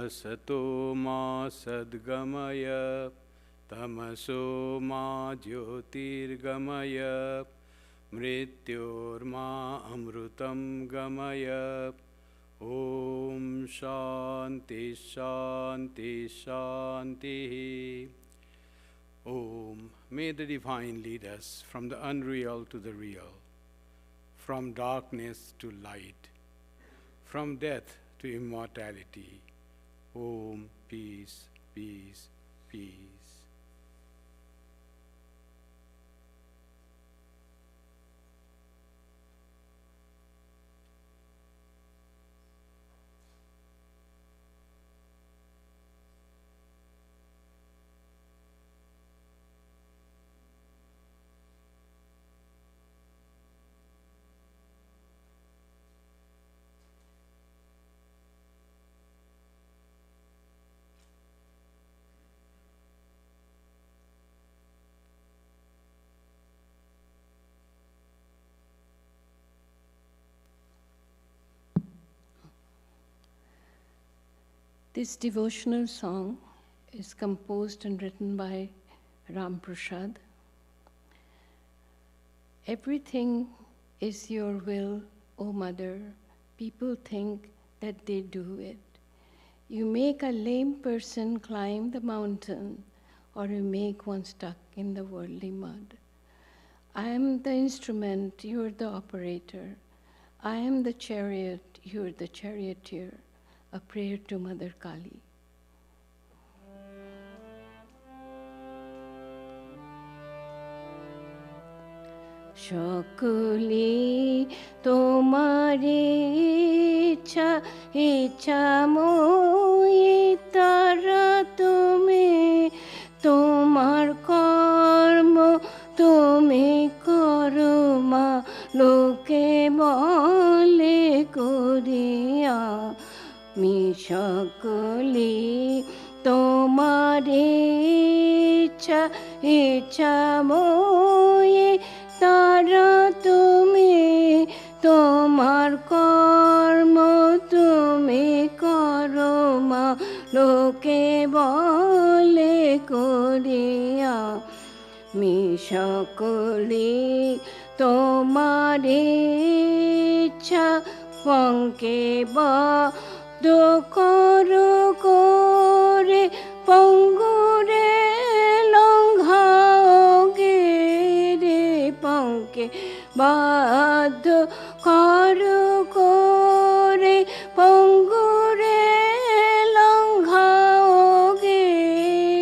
Sato ma sadgamaya tamaso ma jyotirgamaya mrityorma amrutam gamaya. Om Shanti Shanti Shanti. Om. May the divine lead us from the unreal to the real, from darkness to light, from death to immortality. Om. Peace, peace, peace. This devotional song is composed and written by Ram Prasad. Everything is your will, O Mother. People think that they do it. You make a lame person climb the mountain, or you make one stuck in the worldly mud. I am the instrument, you are the operator. I am the chariot, you are the charioteer. A prayer to Mother Kali. Shakuli tomari icha moi tara tumi tomar karma tumi karma loke bole koriya. Mi সকলি তোমার ইচ্ছা মই তারা তুমি তোমার কর্ম তুমি করো মা লোকে বলে করিয়া। মি সকলি তোমার ইচ্ছা পঙ্কে বা করো করে পঙ্গুরে লঙ্ঘাও গে রে পঙ্কে বাধ্য করো করে পঙ্গুরে লঙ্ঘাও গে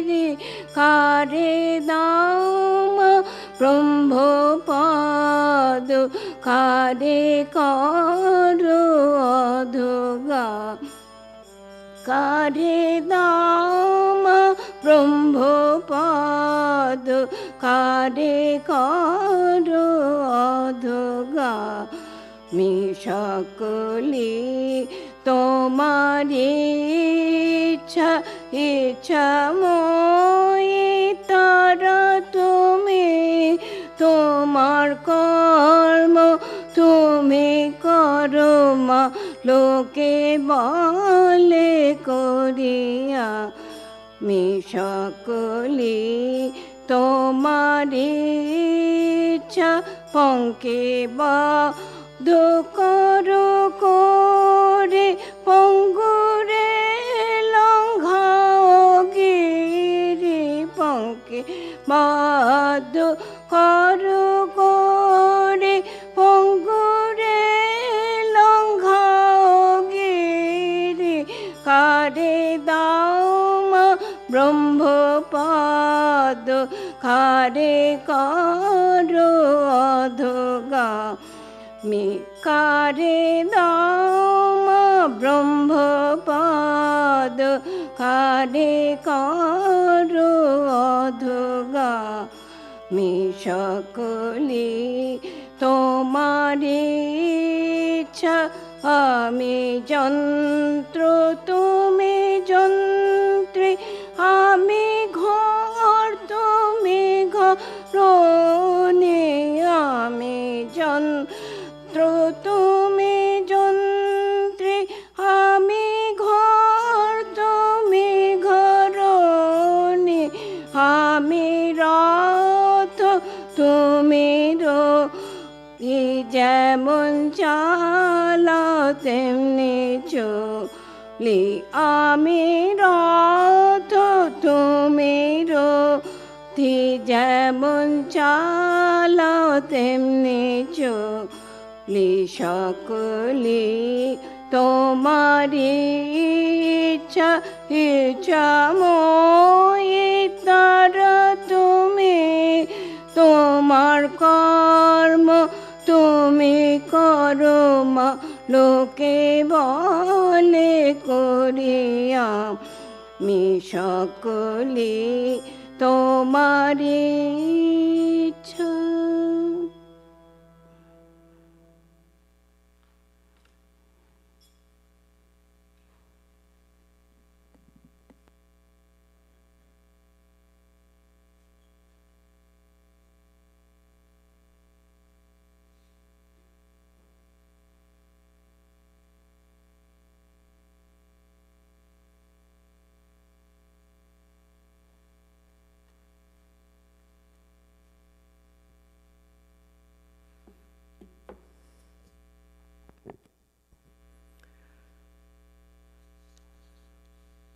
রে কারে দাম ব্রহ্মপদ কারে করো অধগা। কারে দাম ব্রহ্মপদ কারে করো অধগা। মি সকলি তোমার ইচ্ছা মই তারা তুমি তোমার কর্ম তুমি করো মা লোকে বলে করিয়া। মি সকলি তোমার ইচ্ছা পঙ্কে বাধ্য করো করে পঙ্গুরে লঙ্ঘাও গিরি পঙ্কে বাধ্য করো করে পঙ্গুরে লঙ্ঘাও গিরি কারে দাম ব্রহ্মপদ কারে করো অধগা। মি কারে দাম ব্রহ্মপদ কারে করো অধগা। মি সকলি তোমার ইচ্ছা আমি যন্ত্র তুমি যন্ত্রী আমি ঘর তুমি ঘরণী আমি যন্ত্র তুমি যন্ত্রী আমি ঘর আমি রথ তুমি রথি, যেমন চালাও তেমনি চলি। আমি রথ তুমি রথি, যেমন চালাও তেমনি চলি। সকলি তোমারি ইচ্ছা, ইচ্ছাময়ী তারা তুমি। তোমার কর্ম তুমি করো মা, লোকে বলে করিয়া। আমি সকলি তোমারি ইচ্ছা।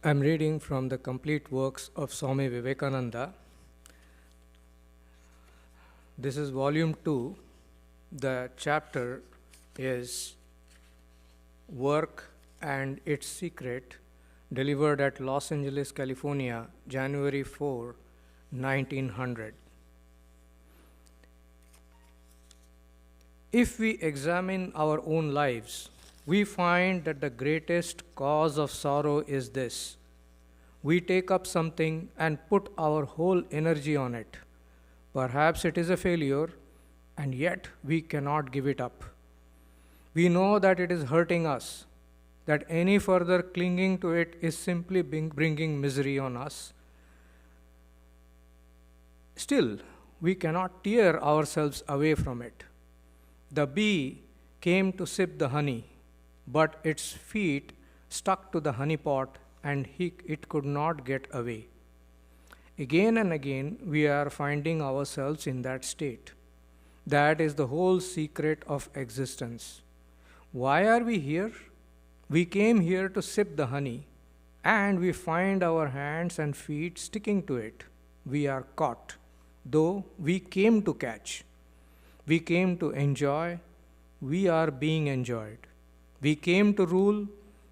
I'm reading from the complete works of Swami Vivekananda. This is volume 2. The chapter is Work and Its Secret, delivered at Los Angeles, California, January 4, 1900. If we examine our own lives, we find that the greatest cause of sorrow is this: we take up something and put our whole energy on it. Perhaps it is a failure, and yet we cannot give it up. We know that it is hurting us, that any further clinging to it is simply bringing misery on us. Still, we cannot tear ourselves away from it. The bee came to sip the honey, but its feet stuck to the honey pot and it could not get away. Again and again, we are finding ourselves in that state. That is the whole secret of existence. Why are we here? We came here to sip the honey, and we find our hands and feet sticking to it. We are caught, though we came to catch. We came to enjoy, we are being enjoyed. We came to rule,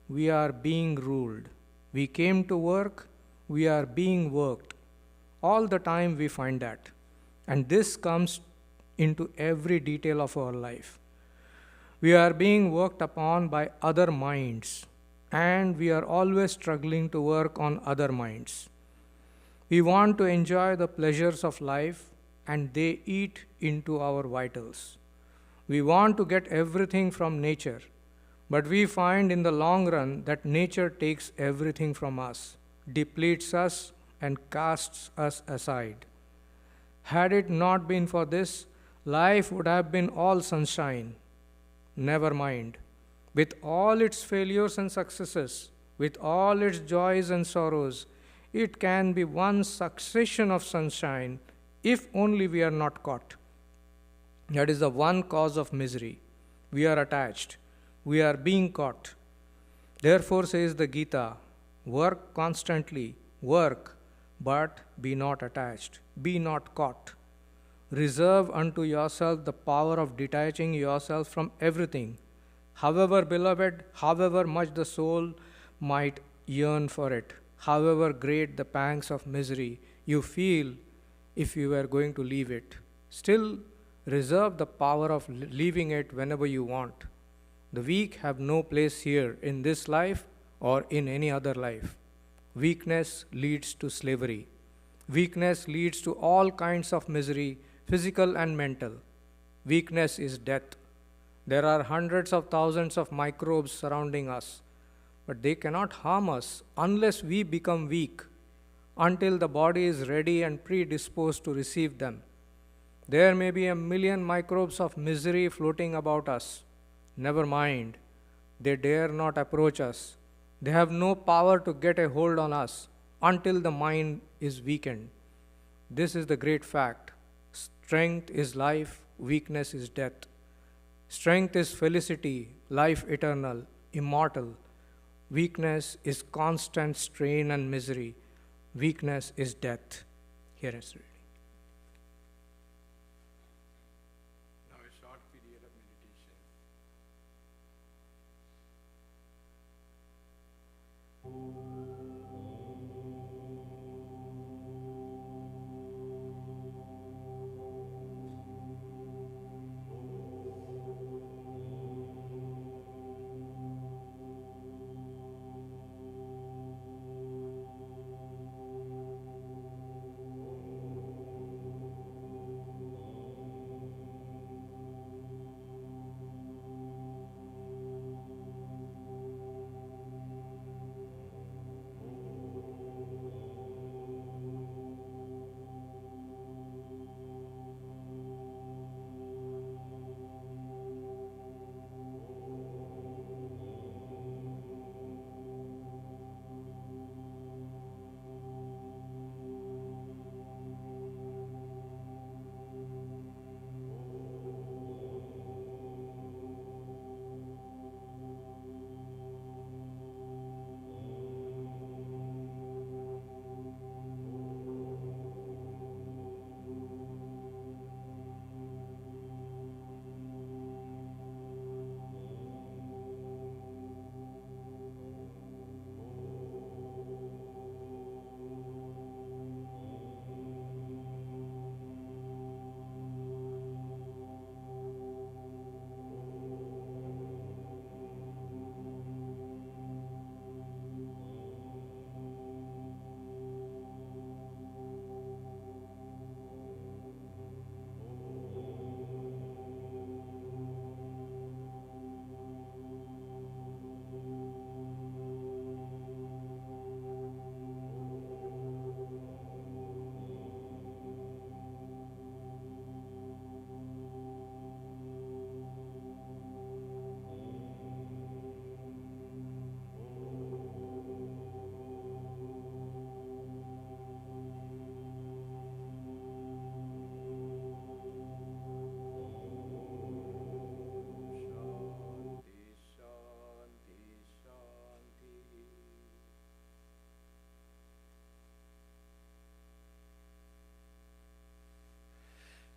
we are being ruled. We came to work, we are being worked. All the time we find that. And this comes into every detail of our life. We are being worked upon by other minds, and we are always struggling to work on other minds. We want to enjoy the pleasures of life, and they eat into our vitals. We want to get everything from nature, but we find in the long run that nature takes everything from us, depletes us, and casts us aside. Had it not been for this, life would have been all sunshine. Never mind. With all its failures and successes, with all its joys and sorrows, it can be one succession of sunshine if only we are not caught. That is the one cause of misery. We are attached. We are being caught. Therefore, says the Gita, work constantly, work, but be not attached, be not caught. Reserve unto yourself the power of detaching yourself from everything, however beloved, however much the soul might yearn for it, however great the pangs of misery you feel if you were going to leave it. Still, reserve the power of leaving it whenever you want. The weak have no place here in this life or in any other life. Weakness leads to slavery. Weakness leads to all kinds of misery, physical and mental. Weakness is death. There are hundreds of thousands of microbes surrounding us, but they cannot harm us unless we become weak, until the body is ready and predisposed to receive them. There may be 1,000,000 microbes of misery floating about us. Never mind. They dare not approach us. They have no power to get a hold on us until the mind is weakened. This is the great fact. Strength is life, weakness is death. Strength is felicity, life eternal, immortal. Weakness is constant strain and misery. Weakness is death. Here is reading. Now a short period of meditation.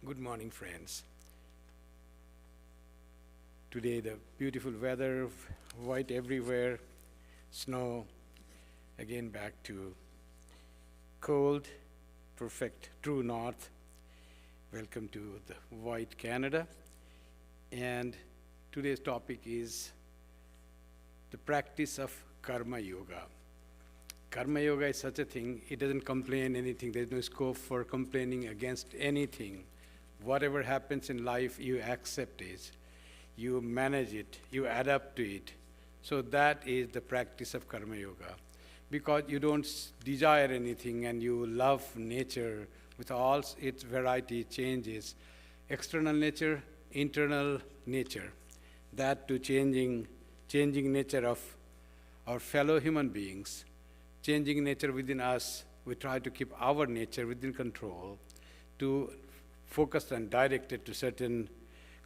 Good morning, friends. Today the beautiful weather, white everywhere, snow, again back to cold, perfect, true north. Welcome to the white Canada. And today's topic is the practice of karma yoga. Karma yoga is such a thing, it doesn't complain anything. There's no scope for complaining against anything. Whatever happens in life, you accept it, you manage it, you adapt to it. So that is the practice of karma yoga. Because you don't desire anything and you love nature with all its variety, changes. External nature, internal nature. That to changing nature of our fellow human beings, changing nature within us. We try to keep our nature within control, to focus and direct it to certain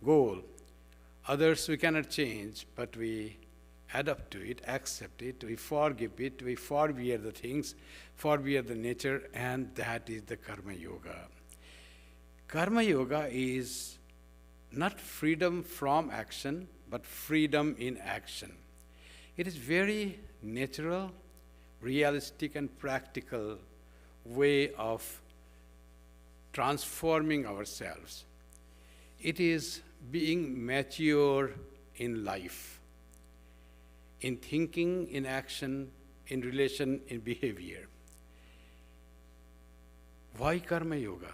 goal. Others we cannot change, but we adapt to it, accept it, we forgive it, we forbear the things, forbear the nature, and that is the karma yoga. Karma yoga is not freedom from action, but freedom in action. It is very natural, realistic, and practical way of transforming ourselves. It is being mature in life, in thinking, in action, in relation, in behavior. Why karma yoga?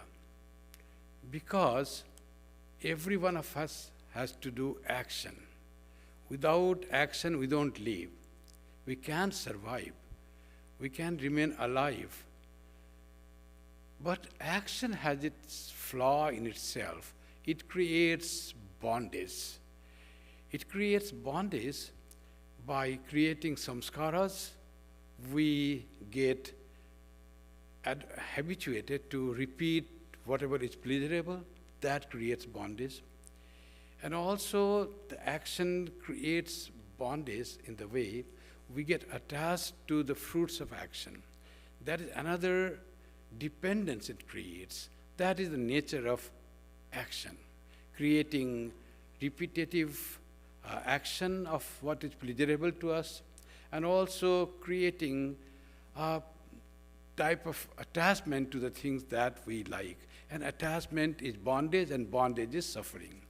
Because every one of us has to do action. Without action, we don't live. We can't survive. We can remain alive. But action has its flaw in itself. It creates bondage. It creates bondage by creating samskaras. We get habituated to repeat whatever is pleasurable, that creates bondage. And also the action creates bondage in the way we get attached to the fruits of action. That is another dependence it creates. That is the nature of action, creating repetitive action of what is pleasurable to us, and also creating a type of attachment to the things that we like. And attachment is bondage, and bondage is suffering.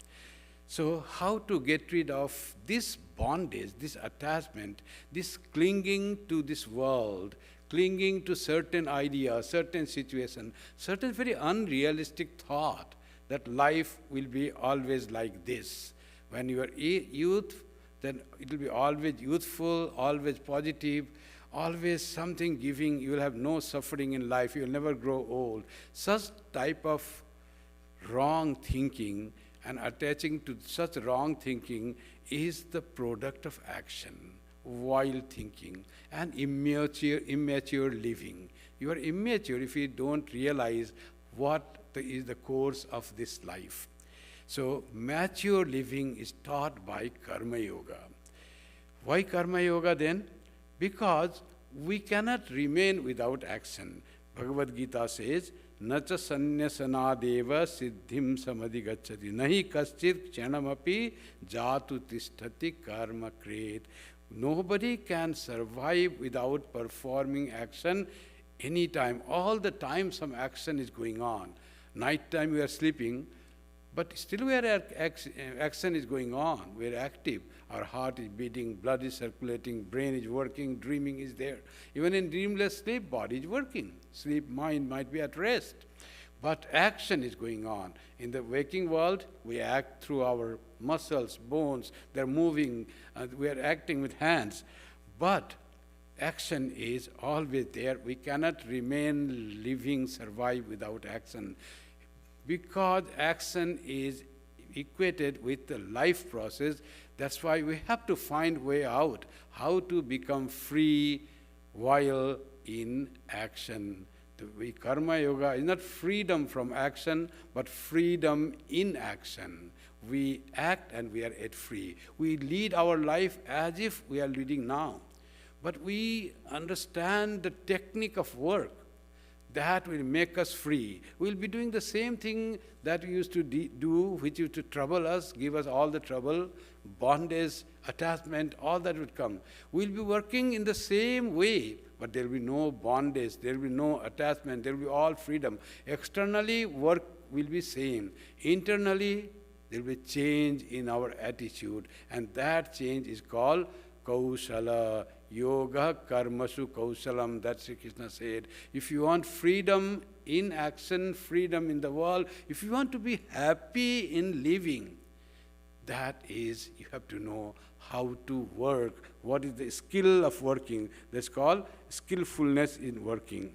So how to get rid of this bondage, this attachment, this clinging to this world, clinging to certain ideas, certain situation, certain very unrealistic thought that life will be always like this. When you are youth, then it will be always youthful, always positive, always something giving. You will have no suffering in life. You will never grow old. Such type of wrong thinking and attaching to such wrong thinking is the product of action, wild thinking, and immature living. You are immature if you don't realize what is the course of this life. So mature living is taught by Karma Yoga. Why Karma Yoga then? Because we cannot remain without action. Bhagavad Gita says, Nacha sanyasanadeva siddhim samadhigacchati nahi kaschit kshanamapi jatu tisthati karma kret. Nobody can survive without performing action anytime. All the time some action is going on. Night time we are sleeping, but still action is going on. We are active. Our heart is beating, blood is circulating, brain is working, dreaming is there. Even in dreamless sleep, body is working. Sleep mind might be at rest. But action is going on. In the waking world, we act through our muscles, bones, they're moving, we are acting with hands. But action is always there. We cannot remain living, survive without action. Because action is equated with the life process, that's why we have to find way out, how to become free while in action. The Karma Yoga is not freedom from action, but freedom in action. We act and we are at free. We lead our life as if we are leading now. But we understand the technique of work. That will make us free. We'll be doing the same thing that we used to do, which used to trouble us, give us all the trouble, bondage, attachment, all that would come. We'll be working in the same way, but there will be no bondage, there will be no attachment, there will be all freedom. Externally, work will be same. Internally, there will be change in our attitude, and that change is called Kausala. Yoga karmasu kausalam, that Sri Krishna said. If you want freedom in action, freedom in the world, if you want to be happy in living, that is, you have to know how to work. What is the skill of working? That's called skillfulness in working.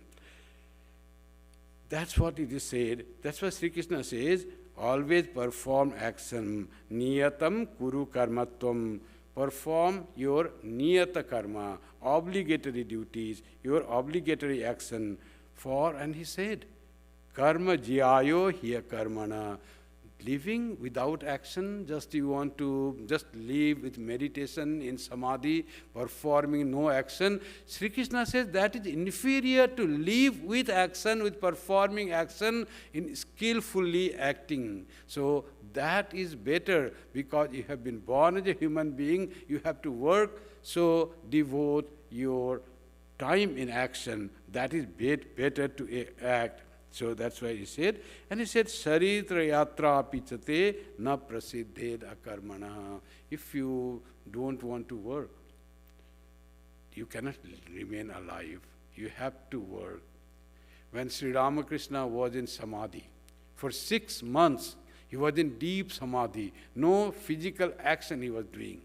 That's what it is said. That's what Sri Krishna says, always perform action. Niyatam kuru karmatvam. Perform your niyata karma, obligatory duties, your obligatory action for, and he said, karma jyayo hiya karmana. Living without action, just you want to just live with meditation in samadhi, performing no action. Sri Krishna says that is inferior to live with action, with performing action, in skillfully acting. So that is better, because you have been born as a human being, you have to work, so devote your time in action. That is better to act. So that's why he said, and he said, Saritra yatra pichate na prasiddhed akarmana. If you don't want to work, you cannot remain alive. You have to work. When Sri Ramakrishna was in samadhi, for 6 months, he was in deep samadhi. No physical action he was doing.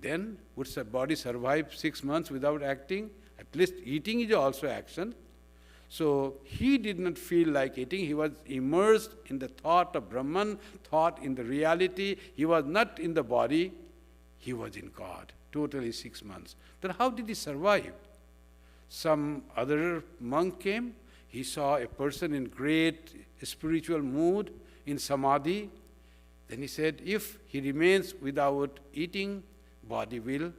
Then, would the body survive 6 months without acting? At least eating is also action. So he did not feel like eating. He was immersed in the thought of Brahman, thought in the reality. He was not in the body. He was in God. Totally 6 months. Then how did he survive? Some other monk came he saw a person in great spiritual mood, in samadhi. Then he said, if he remains without eating, body will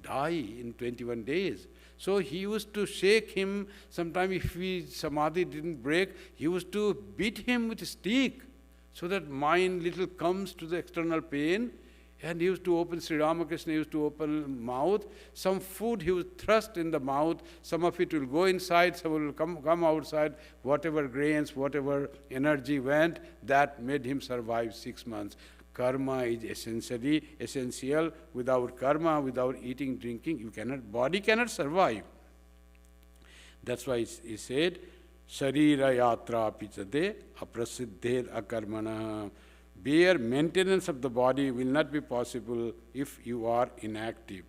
die in 21 days. So he used to shake him. Sometimes if his samadhi didn't break, he used to beat him with a stick so that mind little comes to the external pain. And he used to open, Sri Ramakrishna used to open mouth. Some food he would thrust in the mouth. Some of it will go inside, some will come outside. Whatever grains, whatever energy went, that made him survive 6 months. Karma is essential. Without karma, without eating, drinking, body cannot survive. That's why he said, Sharira yatra pichade aprasiddhed akarmana. Bare maintenance of the body will not be possible if you are inactive.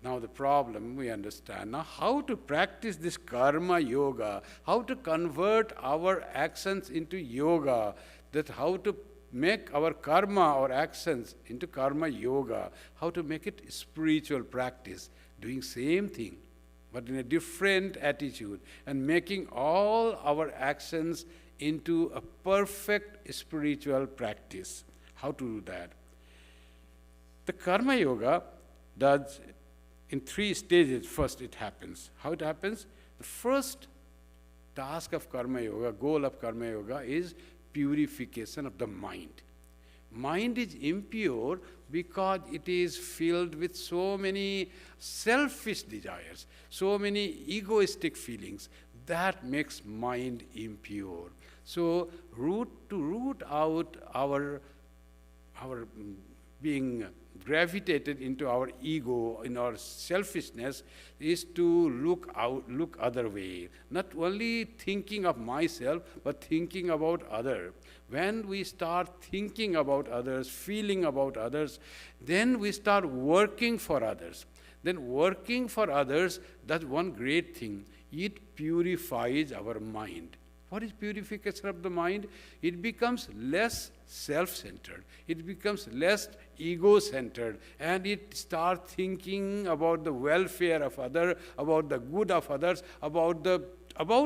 Now the problem we understand. Now how to practice this karma yoga, how to convert our actions into yoga, that how to make our karma or actions into karma yoga, how to make it spiritual practice, doing same thing, but in a different attitude, and making all our actions into a perfect spiritual practice. How to do that? The karma yoga does in 3 stages. First it happens. How it happens? The first task of karma yoga, goal of karma yoga is purification of the mind. Mind is impure because it is filled with so many selfish desires, so many egoistic feelings. That makes mind impure. So to root out our being gravitated into our ego, in our selfishness, is to look other way. Not only thinking of myself, but thinking about other. When we start thinking about others, feeling about others, then we start working for others. Then working for others, that's one great thing. It purifies our mind. What is purification of the mind? It becomes less self-centered. It becomes less ego-centered. And it starts thinking about the welfare of others, about the good of others, about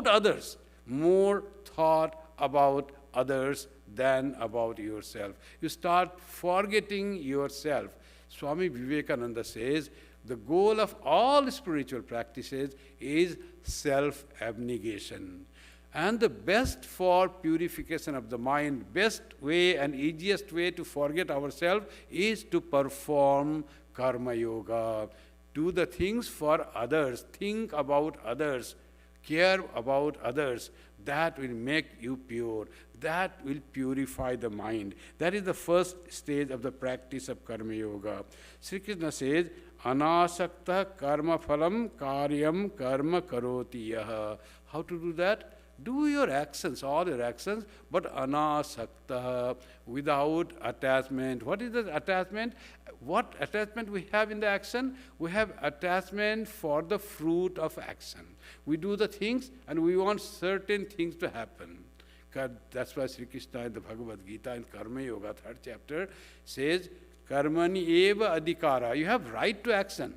others. More thought about others than about yourself. You start forgetting yourself. Swami Vivekananda says, the goal of all spiritual practices is self-abnegation. And the best for purification of the mind, best way and easiest way to forget ourselves is to perform karma yoga. Do the things for others, think about others, care about others. That will make you pure. That will purify the mind. That is the first stage of the practice of karma yoga. Sri Krishna says, anasakta karma phalam karyam karma karoti yaha. How to do that? Do your actions, all your actions, but anasakta, without attachment. What is the attachment? What attachment we have in the action? We have attachment for the fruit of action. We do the things and we want certain things to happen. That's why Sri Krishna in the Bhagavad Gita in Karma Yoga, 3rd chapter, says, Karmani eva adhikara. You have right to action.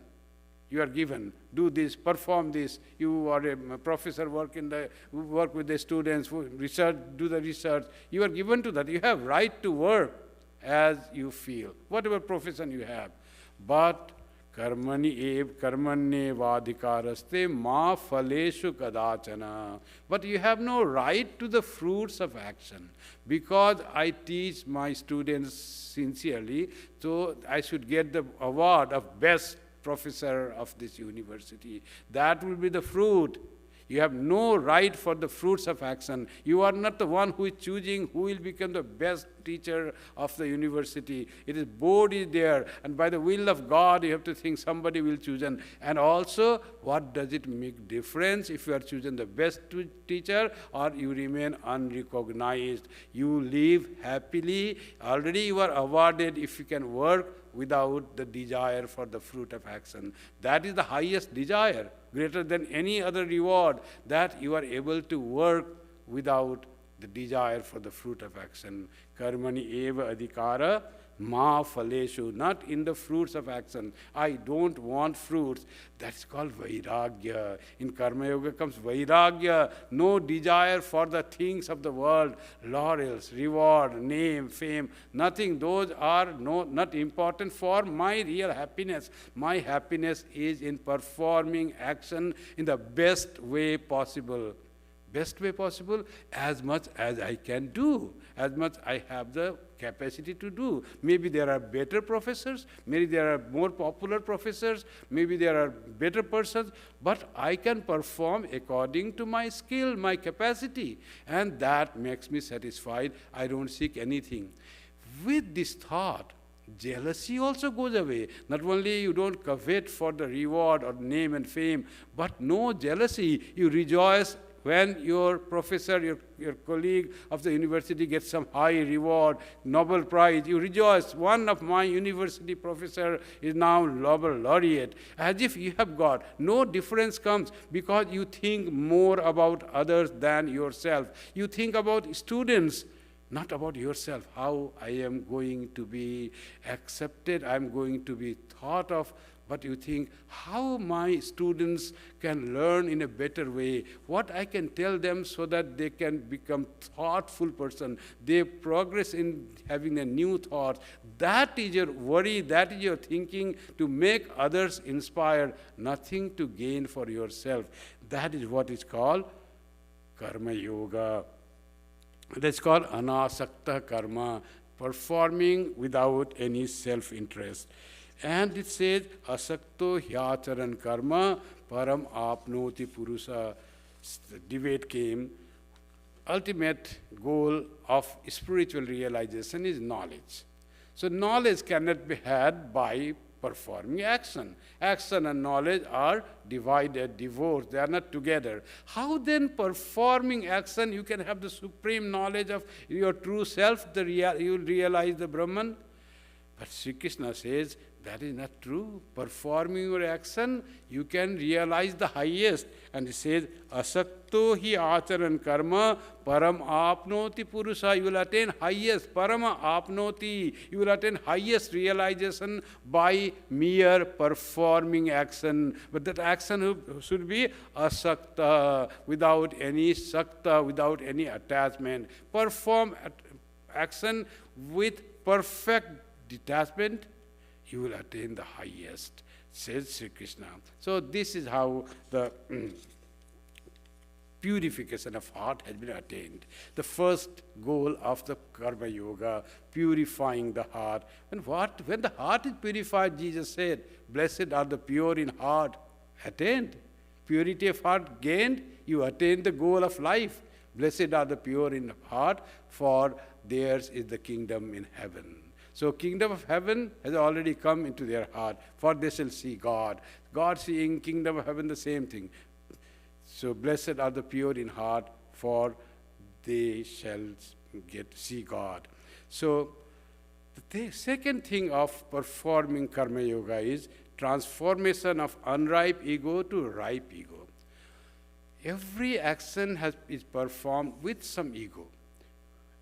You are given, do this, perform this. You are a professor, work with the students, research, do the research. You are given to that. You have right to work as you feel, whatever profession you have. But karmanye vadhikaraste ma phaleshu kadachana. But you have no right to the fruits of action. Because I teach my students sincerely, so I should get the award of best professor of this university. That will be the fruit. You have no right for the fruits of action. You are not the one who is choosing who will become the best teacher of the university. It is board is there, and by the will of God, you have to think somebody will choose. And also, what does it make difference if you are choosing the best teacher or you remain unrecognized? You live happily. Already you are awarded if you can work without the desire for the fruit of action. That is the highest desire, greater than any other reward, that you are able to work without the desire for the fruit of action. Karmani eva adhikara ma phaleshu, not in the fruits of action. I don't want fruits. That's called vairagya. In Karma Yoga comes vairagya, no desire for the things of the world, laurels, reward, name, fame, nothing. Those are not important for my real happiness. My happiness is in performing action in the best way possible. Best way possible, as much as I can do, as much I have the capacity to do. Maybe there are better professors, maybe there are more popular professors, maybe there are better persons, but I can perform according to my skill, my capacity, and that makes me satisfied. I don't seek anything. With this thought, jealousy also goes away. Not only you don't covet for the reward or name and fame, but no jealousy. You rejoice when your professor, your colleague of the university gets some high reward, Nobel Prize. You rejoice. One of my university professor is now Nobel laureate. As if you have got. No difference comes because you think more about others than yourself. You think about students, not about yourself, how I am going to be accepted, I am going to be thought of, but you think how my students can learn in a better way, what I can tell them so that they can become thoughtful person, they progress in having a new thought. That is your worry, that is your thinking to make others inspired, nothing to gain for yourself. That is what is called Karma Yoga. That's called anasakta karma, performing without any self-interest. And it says, asakto hyacharan karma param apnoti purusa. The debate came. Ultimate goal of spiritual realization is knowledge. So knowledge cannot be had by performing action. Action and knowledge are divided, divorced, they are not together. How then performing action you can have the supreme knowledge of your true self, you will realize the Brahman? But Sri Krishna says, that is not true. Performing your action, you can realize the highest. And he says, asakto hi acharan karma param apnoti purusa. You will attain highest, parama apnoti. You will attain highest realization by mere performing action. But that action should be asakta, without any sakta, without any attachment. Perform action with perfect detachment, you will attain the highest, says Sri Krishna. So this is how the purification of heart has been attained. The first goal of the Karma Yoga, purifying the heart. When the heart is purified, Jesus said, blessed are the pure in heart, attained. Purity of heart gained, you attain the goal of life. Blessed are the pure in heart, for theirs is the kingdom in heaven. So kingdom of heaven has already come into their heart, for they shall see God. God seeing, kingdom of heaven, the same thing. So blessed are the pure in heart, for they shall see God. So the second thing of performing Karma Yoga is transformation of unripe ego to ripe ego. Every action is performed with some ego.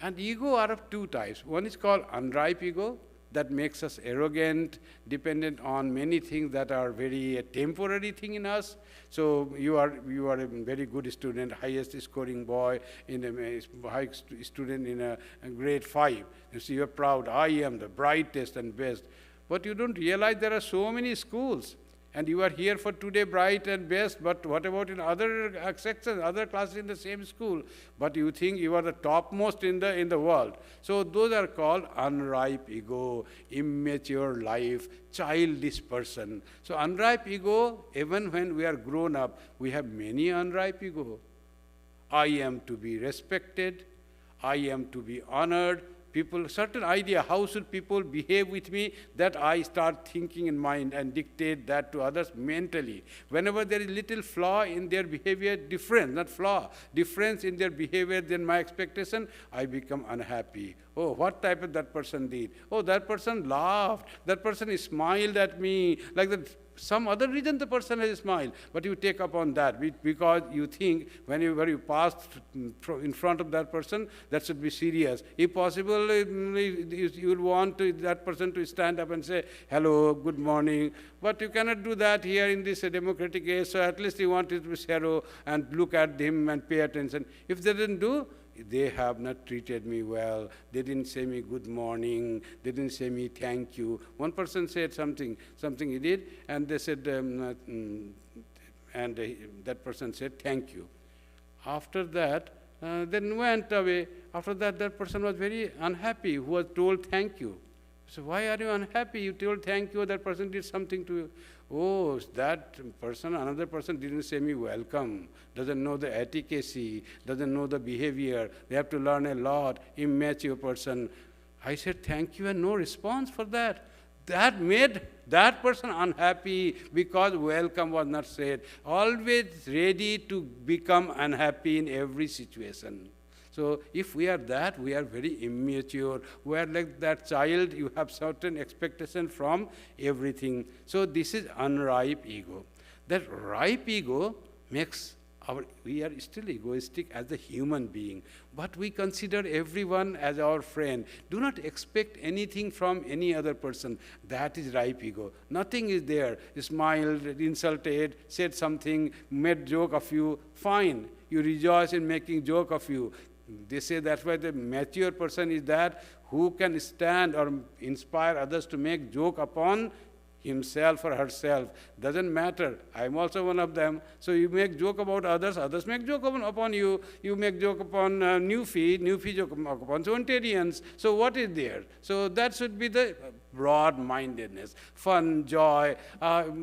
And ego are of two types. One is called unripe ego, that makes us arrogant, dependent on many things that are very temporary thing in us. So you are a very good student, highest scoring boy, high student in a grade 5. You see, you're proud, I am the brightest and best. But you don't realize there are so many schools. And you are here for today, bright and best, but what about in other sections, other classes in the same school? But you think you are the topmost in the world. So those are called unripe ego, immature life, childish person. So unripe ego, even when we are grown up, we have many unripe ego. I am to be respected, I am to be honored. People, certain idea, how should people behave with me, that I start thinking in mind and dictate that to others mentally. Whenever there is little flaw in their behavior, difference, not flaw, difference in their behavior than my expectation, I become unhappy. Oh, what type of that person did? Oh, that person laughed. That person smiled at me. Like that some other reason the person has smiled, but you take upon that because you think whenever you pass in front of that person, that should be serious. If possible, you will want that person to stand up and say, hello, good morning, but you cannot do that here in this democratic age, so at least you want it to be hello and look at him and pay attention. If they didn't do, they have not treated me well, they didn't say me good morning, they didn't say me thank you. One person said something he did, and they said, that person said thank you. After that, then went away. After that, that person was very unhappy who was told thank you. So why are you unhappy? You told thank you, that person did something to you. Oh, that person, another person didn't say me welcome, doesn't know the etiquette, doesn't know the behavior. They have to learn a lot, immature person. I said thank you and no response for that. That made that person unhappy because welcome was not said. Always ready to become unhappy in every situation. So if we are that, we are very immature. We are like that child, you have certain expectation from everything. So this is unripe ego. That ripe ego makes we are still egoistic as a human being, but we consider everyone as our friend. Do not expect anything from any other person. That is ripe ego. Nothing is there. You smiled, insulted, said something, made joke of you, fine. You rejoice in making joke of you. They say that's why the mature person is that who can stand or inspire others to make joke upon himself or herself. Doesn't matter. I'm also one of them. So you make joke about others, others make joke upon you. You make joke upon Newfie joke upon Ontarians. So what is there? So that should be the broad-mindedness, fun, joy.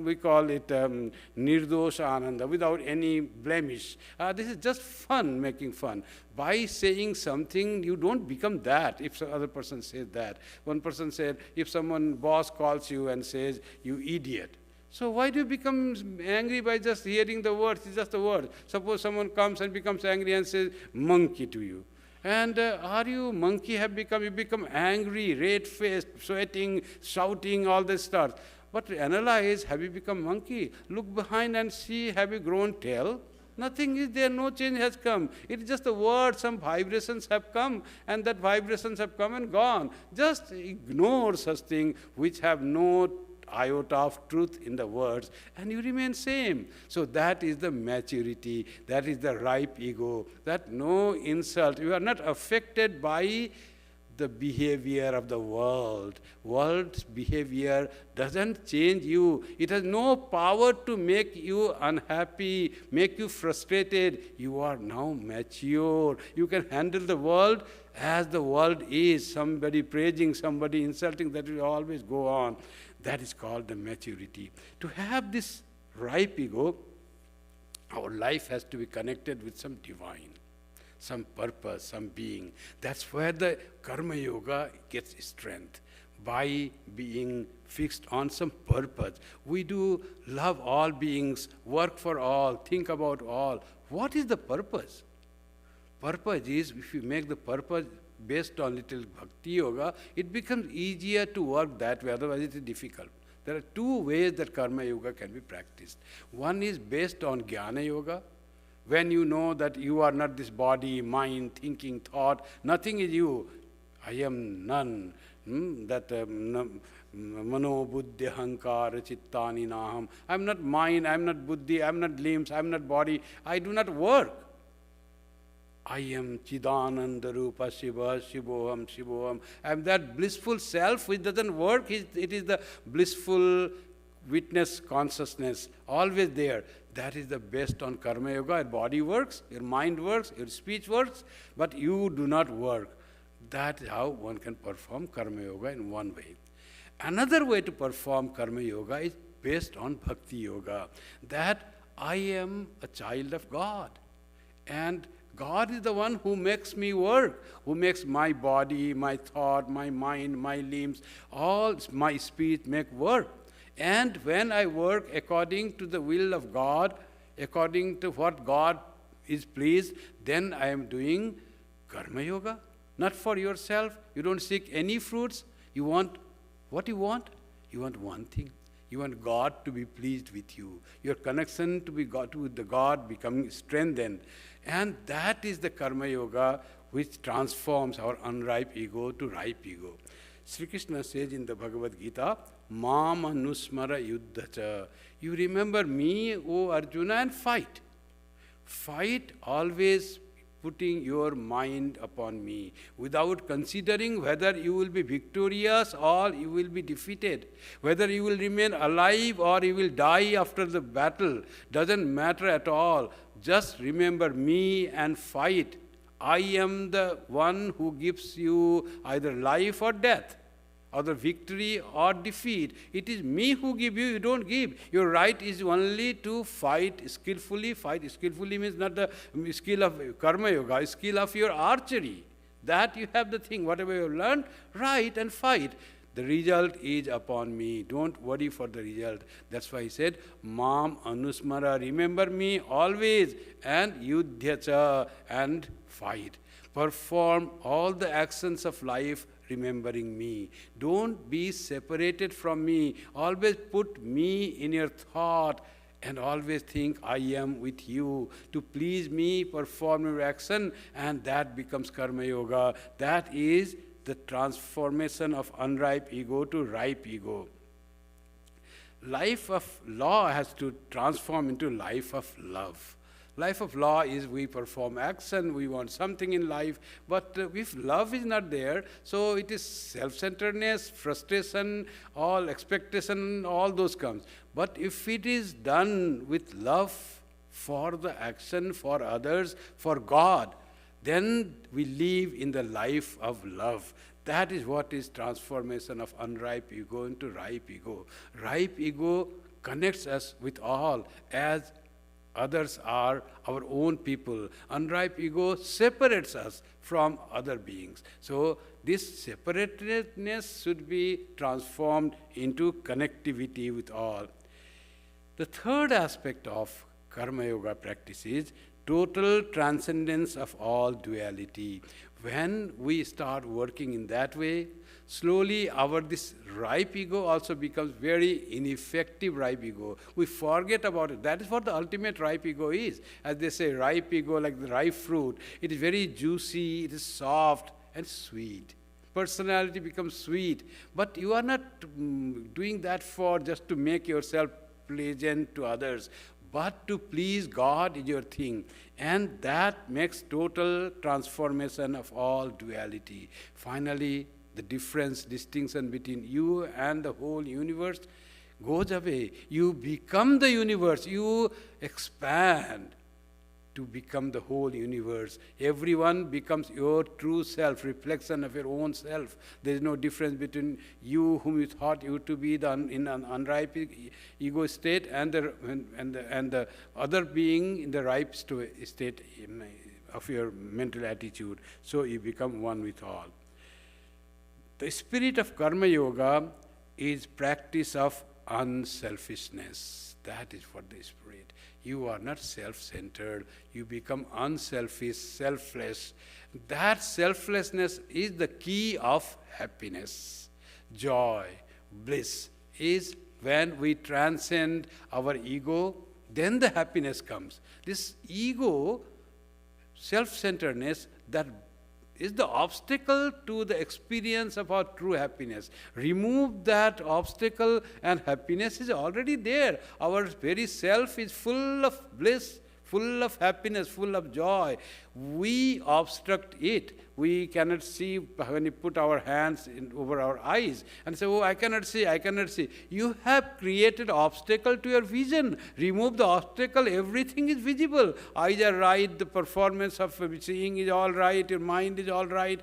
We call it nirdosha ananda, without any blemish. This is just fun, making fun. By saying something, you don't become that if some other person says that. One person said, if someone boss calls you and says, you idiot. So why do you become angry by just hearing the words? It's just a word. Suppose someone comes and becomes angry and says, monkey to you. And are you monkey have become, you become angry, red-faced, sweating, shouting, all this stuff. But analyze, have you become monkey? Look behind and see, have you grown tail? Nothing is there, no change has come. It is just a word, some vibrations have come, and that vibrations have come and gone. Just ignore such things which have no iota of truth in the words, and you remain same. So that is the maturity, that is the ripe ego, that no insult. You are not affected by the behavior of the world. World's behavior doesn't change you. It has no power to make you unhappy, make you frustrated. You are now mature. You can handle the world as the world is. Somebody praising, somebody insulting, that will always go on. That is called the maturity. To have this ripe ego, our life has to be connected with some divine, some purpose, some being. That's where the karma yoga gets strength, by being fixed on some purpose. We do love all beings, work for all, think about all. What is the purpose? Purpose is, if you make the purpose based on little bhakti yoga, it becomes easier to work that way, otherwise it is difficult. There are two ways that karma yoga can be practiced. One is based on jnana yoga, when you know that you are not this body, mind, thinking, thought, nothing is you. I am none. Mano buddhi hankara chittani naham. I am not mind, I am not buddhi, I am not limbs, I am not body. I do not work. I am Chidananda Rupa Shiva, Shivoham, Shivoham. I am that blissful self which doesn't work. It is the blissful witness consciousness, always there. That is the best on karma yoga. Your body works, your mind works, your speech works, but you do not work. That is how one can perform karma yoga in one way. Another way to perform karma yoga is based on bhakti yoga. That I am a child of God. And God is the one who makes me work, who makes my body, my thought, my mind, my limbs, all my speech make work. And when I work according to the will of God, according to what God is pleased, then I am doing karma yoga. Not for yourself. You don't seek any fruits. You want what you want? You want one thing. You want God to be pleased with you. Your connection to be God, with the God becoming strengthened. And that is the karma yoga which transforms our unripe ego to ripe ego. Sri Krishna says in the Bhagavad Gita, Mam anusmara yuddhacha. You remember me, O Arjuna, and fight. Fight always putting your mind upon me, without considering whether you will be victorious or you will be defeated, whether you will remain alive or you will die after the battle, doesn't matter at all. Just remember me and fight. I am the one who gives you either life or death, either victory or defeat. It is me who give you, you don't give. Your right is only to fight skillfully. Fight skillfully means not the skill of karma yoga, skill of your archery. That you have the thing, whatever you learned, write and fight. The result is upon me. Don't worry for the result. That's why he said, Mam anusmara, remember me always, and yuddhyacha, and fight. Perform all the actions of life remembering me. Don't be separated from me. Always put me in your thought and always think I am with you. To please me, perform your action, and that becomes karma yoga. That is the transformation of unripe ego to ripe ego. Life of law has to transform into life of love. Life of law is we perform action, we want something in life, but if love is not there, so it is self-centeredness, frustration, all expectation, all those comes. But if it is done with love for the action, for others, for God, then we live in the life of love. That is what is transformation of unripe ego into ripe ego. Ripe ego connects us with all as others are our own people. Unripe ego separates us from other beings. So this separatedness should be transformed into connectivity with all. The third aspect of karma yoga practice is total transcendence of all duality. When we start working in that way, slowly this ripe ego also becomes very ineffective ripe ego. We forget about it. That is what the ultimate ripe ego is. As they say, ripe ego, like the ripe fruit, it is very juicy, it is soft and sweet. Personality becomes sweet. But you are not doing that for just to make yourself pleasant to others, but to please God is your thing. And that makes total transformation of all duality. Finally, the distinction between you and the whole universe goes away. You become the universe. You expand to become the whole universe. Everyone becomes your true self, reflection of your own self. There is no difference between you, whom you thought you to be in an unripe ego state, and the other being in the ripe state of your mental attitude. So you become one with all. The spirit of karma yoga is practice of unselfishness. That is what the spirit. You are not self-centered. You become unselfish, selfless. That selflessness is the key of happiness. Joy, bliss is when we transcend our ego, then the happiness comes. This ego, self-centeredness, that is the obstacle to the experience of our true happiness. Remove that obstacle and happiness is already there. Our very self is full of bliss, full of happiness, full of joy. We obstruct it. We cannot see when we put our hands over our eyes and say, oh, I cannot see, I cannot see. You have created obstacle to your vision. Remove the obstacle, everything is visible. Eyes are right, the performance of seeing is all right, your mind is all right,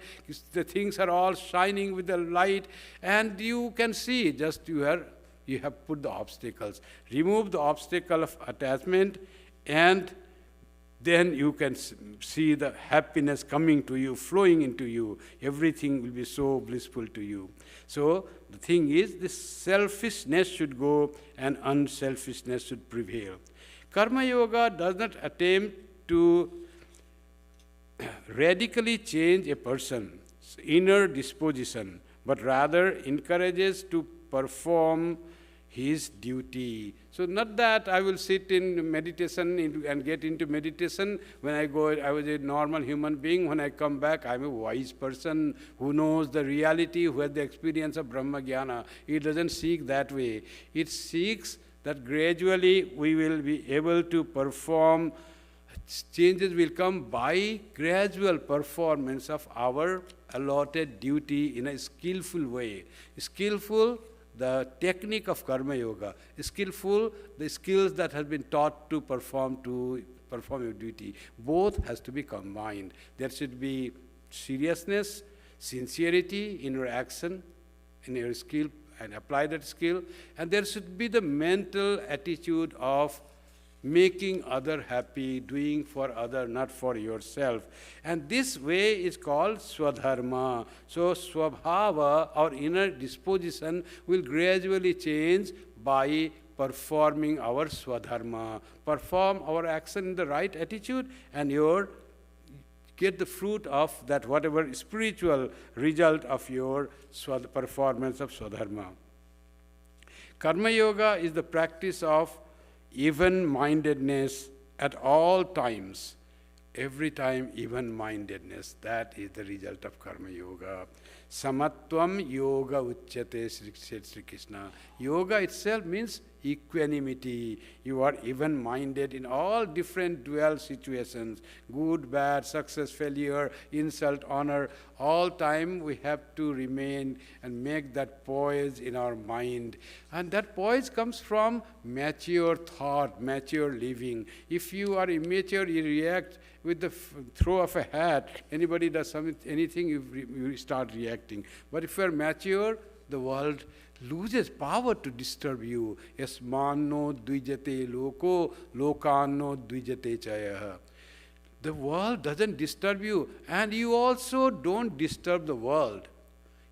the things are all shining with the light, and you can see, just you have put the obstacles. Remove the obstacle of attachment, and then you can see the happiness coming to you, flowing into you. Everything will be so blissful to you. So the thing is, this selfishness should go and unselfishness should prevail. Karma yoga does not attempt to radically change a person's inner disposition, but rather encourages to perform his duty. So not that I will sit in meditation and get into meditation. When I go, I was a normal human being. When I come back, I'm a wise person who knows the reality, who has the experience of Brahma Jnana. It doesn't seek that way. It seeks that gradually we will be able to perform. Changes will come by gradual performance of our allotted duty in a skillful way. Skillful, the technique of karma yoga. Skillful, the skills that has been taught to perform your duty. Both has to be combined. There should be seriousness, sincerity in your action, in your skill, and apply that skill. And there should be the mental attitude of making other happy, doing for other, not for yourself. And this way is called swadharma. So swabhava, our inner disposition, will gradually change by performing our swadharma. Perform our action in the right attitude, and you get the fruit of that, whatever spiritual result of your performance of swadharma. Karma yoga is the practice of even-mindedness at all times. Every time, even-mindedness. That is the result of karma yoga. Samatvam yoga uchyate, said Sri Krishna. Yoga itself means equanimity. You are even-minded in all different dual situations, good, bad, success, failure, insult, honor. All time we have to remain and make that poise in our mind. And that poise comes from mature thought, mature living. If you are immature, you react with the throw of a hat. Anybody does anything, you start reacting. But if you are mature, the world loses power to disturb you. Yasmanno dvijate loko, lokanno dvijate chayah. The world doesn't disturb you, and you also don't disturb the world.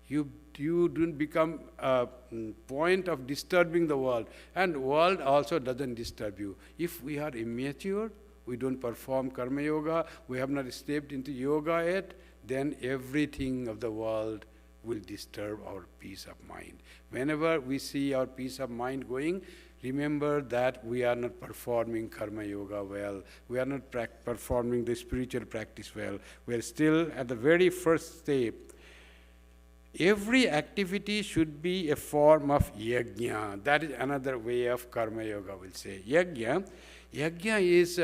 You don't become a point of disturbing the world, and the world also doesn't disturb you. If we are immature, we don't perform karma yoga, we have not stepped into yoga yet, then everything of the world will disturb our peace of mind. Whenever we see our peace of mind going, remember that we are not performing karma yoga well. We are not performing the spiritual practice well. We are still at the very first step. Every activity should be a form of yajna. That is another way of karma yoga, we'll say. Yajna is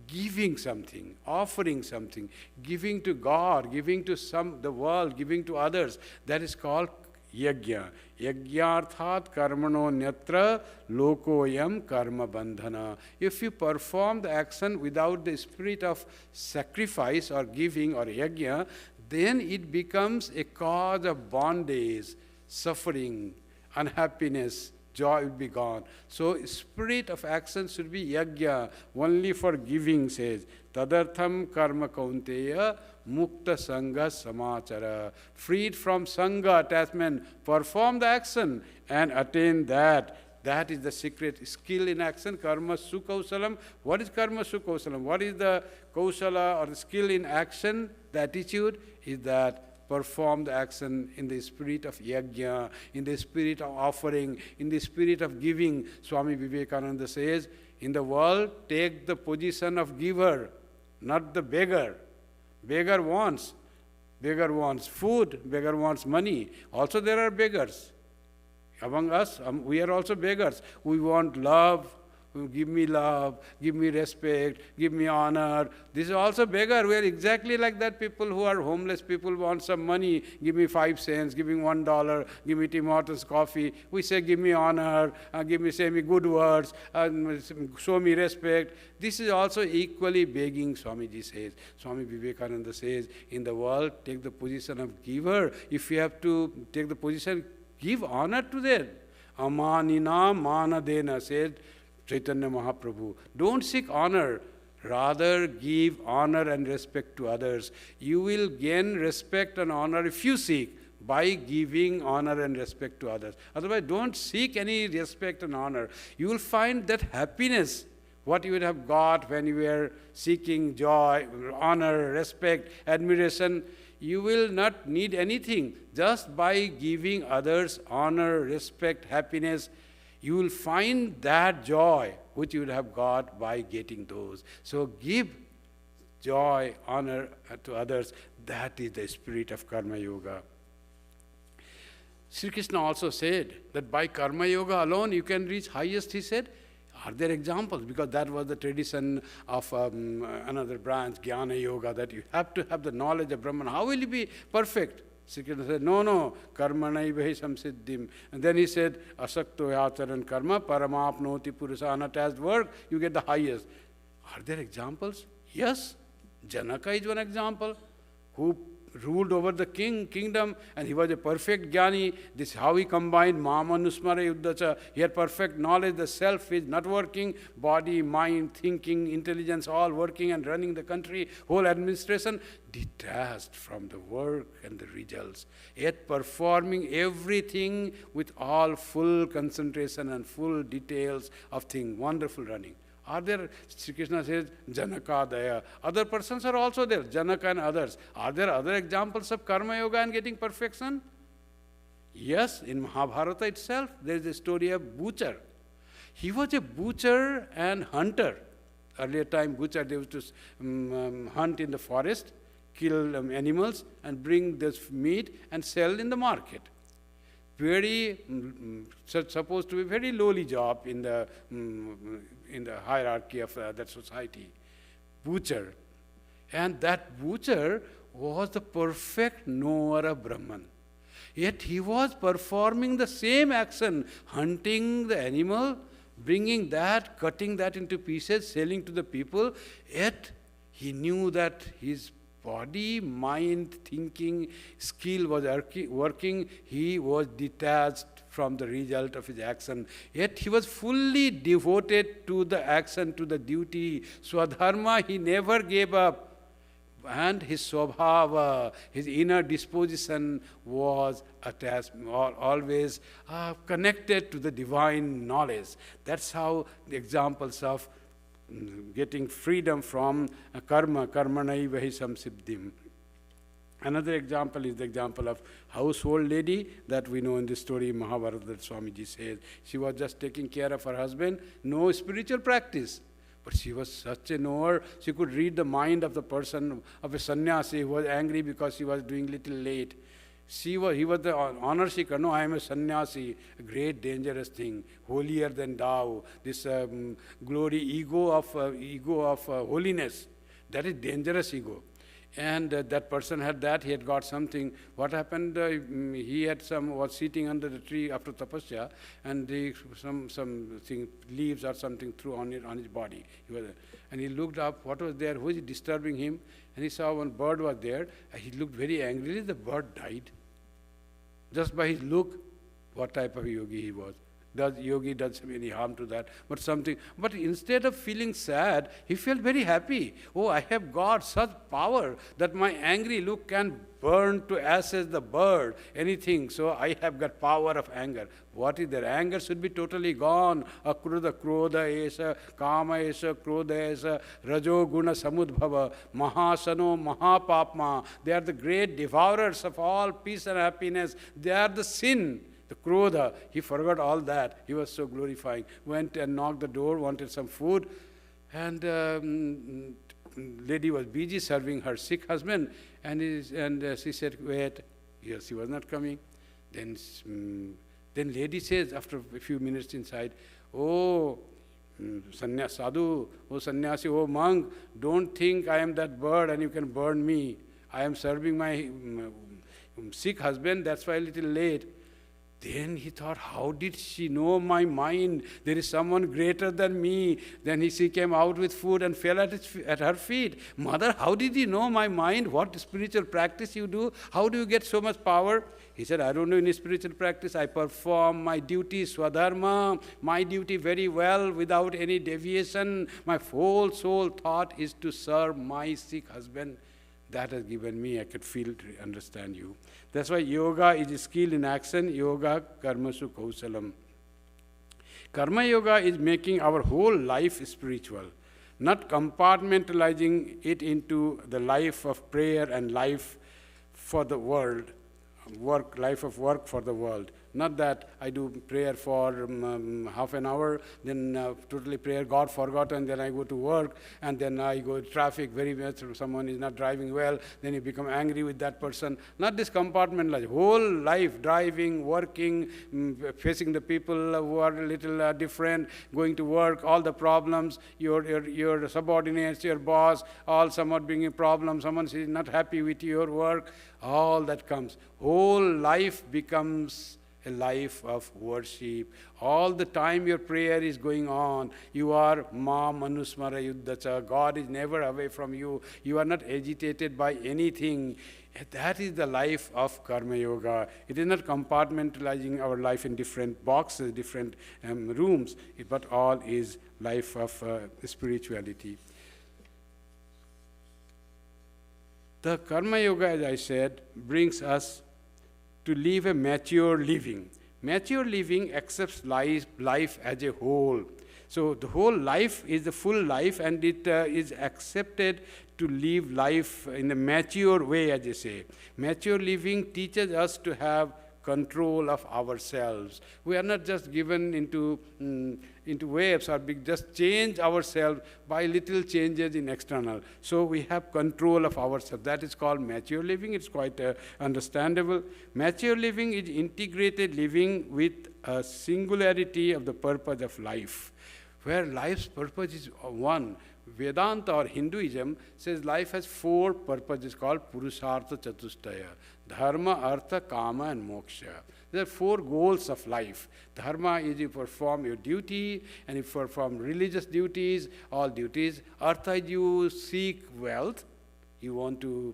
giving something, offering something, giving to God, giving to the world, giving to others. That is called yajna. Yajnarthat karmano nyatra lokoyam karma bandhana. If you perform the action without the spirit of sacrifice or giving or yajna, then it becomes a cause of bondage, suffering, unhappiness. Joy will be gone. So spirit of action should be yajna, only for giving, says. Tadartham karma kaunteya mukta sangha samachara. Freed from sangha attachment, perform the action and attain that. That is the secret skill in action, karma sukausalam. What is karma sukausalam? What is the kausala or the skill in action? The attitude is that perform the action in the spirit of yajna, in the spirit of offering, in the spirit of giving. Swami Vivekananda says, in the world, take the position of giver, not the beggar. Beggar wants food, beggar wants money. Also there are beggars. Among us, we are also beggars. We want love. Give me love, give me respect, give me honor. This is also beggar. We are exactly like that. People who are homeless, people want some money. Give me 5 cents, give me $1, give me Tim Hortons coffee. We say, give me honor, say me good words, show me respect. This is also equally begging, Swamiji says. Swami Vivekananda says, in the world, take the position of giver. If you have to take the position, give honor to them. Amanina manadena, said Chaitanya Mahaprabhu. Don't seek honor, rather give honor and respect to others. You will gain respect and honor if you seek, by giving honor and respect to others. Otherwise, don't seek any respect and honor. You will find that happiness, what you would have got when you were seeking joy, honor, respect, admiration, you will not need anything. Just by giving others honor, respect, happiness, you will find that joy which you would have got by getting those. So give joy, honor to others. That is the spirit of Karma Yoga. Sri Krishna also said that by Karma Yoga alone you can reach highest, he said. Are there examples? Because that was the tradition of another branch, Jnana Yoga, that you have to have the knowledge of Brahman. How will you be perfect? Sri Krishna said, no, karmanaivahi samsiddhim. And then he said, asakto yacharan karma paramapnoti purusa. Unattached work, you get the highest. Are there examples? Yes. Janaka is one example, who ruled over the kingdom, and he was a perfect jnani. This is how he combined mamanusmara yuddhacha. He had perfect knowledge. The self is not working. Body, mind, thinking, intelligence, all working and running the country, whole administration, detached from the work and the results, yet performing everything with all full concentration and full details of thing. Wonderful running. Are there, Sri Krishna says, Janaka Daya. Other persons are also there, Janaka and others. Are there other examples of Karma Yoga and getting perfection? Yes, in Mahabharata itself, there is a story of butcher. He was a butcher and hunter. Earlier time, butcher, they used to hunt in the forest, kill animals, and bring this meat and sell in the market. Very, supposed to be very lowly job in the hierarchy of that society. Butcher. And that butcher was the perfect knower of Brahman. Yet he was performing the same action, hunting the animal, bringing that, cutting that into pieces, selling to the people. Yet he knew that his body, mind, thinking, skill was working. He was detached from the result of his action. Yet he was fully devoted to the action, to the duty. Swadharma he never gave up. And his swabhava, his inner disposition was attached, always connected to the divine knowledge. That's how the examples of getting freedom from karma, karmanaivahi samsiddhim. Another example is the example of household lady that we know in the story in Mahabharata that Swamiji says. She was just taking care of her husband, no spiritual practice. But she was such a knower, she could read the mind of the person, of a sannyasi who was angry because he was doing little late. He was the honor seeker. No, I am a sannyasi, a great dangerous thing, holier than thou. This glory, ego of holiness, that is dangerous ego. And that person had that, he had got something. What happened? He had was sitting under the tree after tapasya, and some leaves or something threw on his body. And he looked up, what was there? Who is disturbing him? And he saw one bird was there. He looked very angrily. The bird died. Just by his look, what type of yogi he was. Yogi doesn't have any harm to that, but instead of feeling sad, he felt very happy. Oh, I have got such power that my angry look can burn to ashes the bird, anything. So I have got power of anger. What is there? Anger should be totally gone. Akruda, krodha esa, kama esa, krodha esa, rajo guna samudbhava, mahasano, mahapapma. They are the great devourers of all peace and happiness. They are the sin. The krodha, he forgot all that. He was so glorifying. Went and knocked the door, wanted some food, and lady was busy serving her sick husband, and she said, wait. Yes, he was not coming. Then lady says, after a few minutes inside, oh, sadhu, oh sannyasi, oh monk, don't think I am that bird and you can burn me. I am serving my sick husband, that's why a little late. Then he thought, how did she know my mind? There is someone greater than me. Then she came out with food and fell at her feet. Mother, how did you know my mind? What spiritual practice you do? How do you get so much power? He said, I don't do any spiritual practice. I perform my duty, swadharma, my duty very well without any deviation. My whole soul thought is to serve my sick husband. That has given me, I could feel, understand you. That's why yoga is a skill in action. Yoga karmasu kausalam. Karma yoga is making our whole life spiritual, not compartmentalizing it into the life of prayer and life for the world, life of work for the world. Not that I do prayer for half an hour, then totally prayer, God forgotten, then I go to work, and then I go to traffic very much, someone is not driving well, then you become angry with that person. Not this compartmentalized. Whole life, driving, working, facing the people who are a little different, going to work, all the problems, your subordinates, your boss, all somewhat bringing problems, someone is not happy with your work, all that comes. Whole life becomes a life of worship. All the time your prayer is going on. You are ma manusmara yuddhacha. God is never away from you. You are not agitated by anything. That is the life of Karma Yoga. It is not compartmentalizing our life in different boxes, different rooms, but all is life of spirituality. The Karma Yoga, as I said, brings us to live a mature living. Mature living accepts life as a whole. So the whole life is the full life, and it is accepted to live life in a mature way, as they say. Mature living teaches us to have control of ourselves. We are not just given into waves or just change ourselves by little changes in external. So we have control of ourselves. That is called mature living. It's quite understandable. Mature living is integrated living with a singularity of the purpose of life, where life's purpose is one. Vedanta or Hinduism says life has 4 purposes called Purushartha Chatushtaya: Dharma, Artha, Kama, and Moksha. There are 4 goals of life. Dharma is you perform your duty, and you perform religious duties, all duties. Artha is you seek wealth. You want to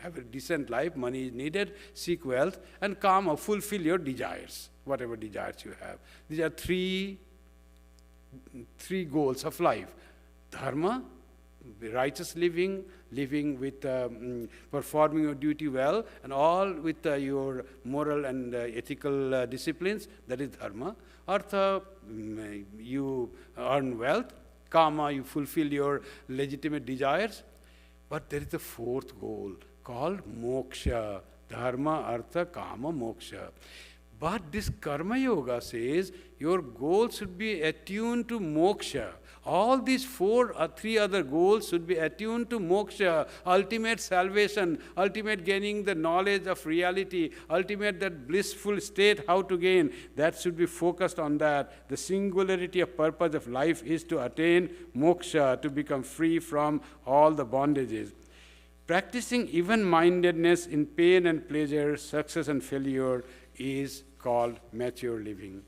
have a decent life, money is needed, seek wealth. And Kama, fulfill your desires, whatever desires you have. These are three goals of life. Dharma, righteous living, living with performing your duty well, and all with your moral and ethical disciplines. That is dharma. Artha, you earn wealth. Kama, you fulfill your legitimate desires. But there is a 4th goal called moksha. Dharma, artha, kama, moksha. But this Karma Yoga says your goal should be attuned to moksha. All these 3 other goals should be attuned to moksha, ultimate salvation, ultimate gaining the knowledge of reality, ultimate that blissful state, how to gain. That should be focused on that. The singularity of purpose of life is to attain moksha, to become free from all the bondages. Practicing even-mindedness in pain and pleasure, success and failure is called mature living.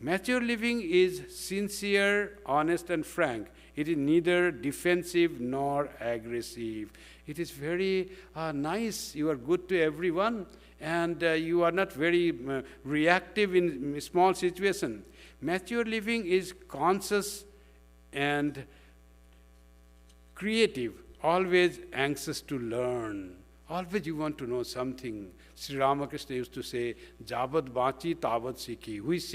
Mature living is sincere, honest, and frank. It is neither defensive nor aggressive. It is very nice. You are good to everyone, and you are not very reactive in small situations. Mature living is conscious and creative, always anxious to learn. Always you want to know something. Sri Ramakrishna used to say, Jabad Bachi Tavat Sikhi. Who is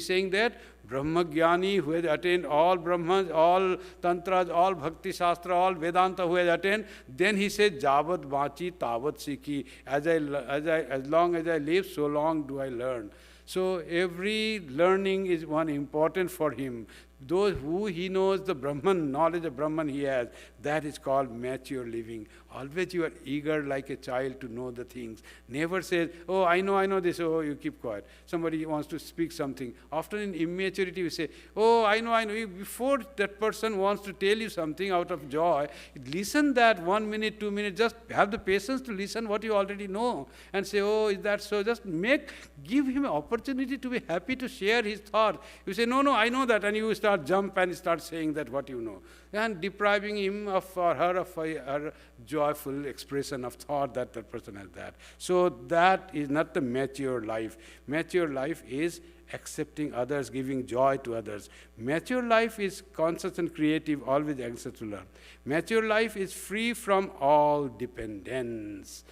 saying that? Brahmagyani, who has attained all Brahmas, all Tantras, all Bhakti Shastra, all Vedanta, who has attained. Then he said, Jabad Bachi Tavat Sikhi. As long as I live, so long do I learn. So every learning is one important for him. Those who he knows the Brahman, knowledge of Brahman he has, that is called mature living. Always you are eager like a child to know the things. Never says, oh, I know this, oh, you keep quiet. Somebody wants to speak something. Often in immaturity we say, oh, I know. Before that person wants to tell you something out of joy, listen that 1 minute, 2 minutes, just have the patience to listen what you already know and say, oh, is that so? Just give him an opportunity to be happy to share his thought. You say, no, I know that, and you start jump and start saying that what you know, and depriving him of or her of her joyful expression of thought that person has that. So that is not the mature life. Mature life is accepting others, giving joy to others. Mature life is conscious and creative, always anxious to learn. Mature life is free from all dependence.